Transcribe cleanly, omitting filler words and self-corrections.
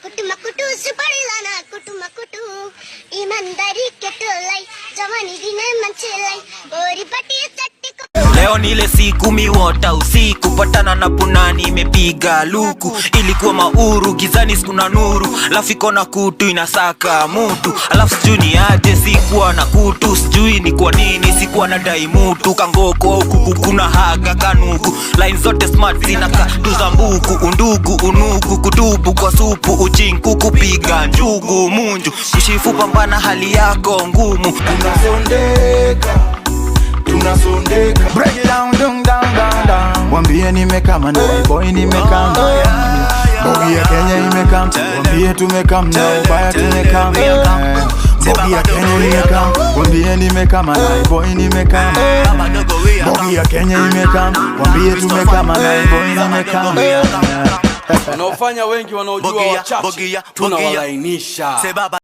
कुटुमकुटु सुपडलाना कुटुमकुटु ईमानदारी के टोलाई जवानी दिने मंचेलाई ओरी पटी चट्टी leo ni ile siku miwota usiku patana na punani imepiga luku ilikuwa mauru gizani sikuna nuru alafu iko na kutu inasaka mtu alafu sijui ni aje sikuwa na kutu sijui ni kwa nini sikuwa na dai mtu kangoko huku kuna haga kanuku line zote smart zinaka tuzambuku undugu unugu kutubu kwa supu uchinku kupiga njugu munju kushifu pambana hali yako ngumu tunasondeka break it down down down down wambie nimekama na boy nimekama bogi ya Kenya imekama wambie tumekama na ubaya tumekama bogi ya Kenya imekama wambie nimekama na boy nimekama bogi ya Kenya imekama wambie tumekama na boy nimekama wanaofanya wengi wanaojua wachache tunawalainisha.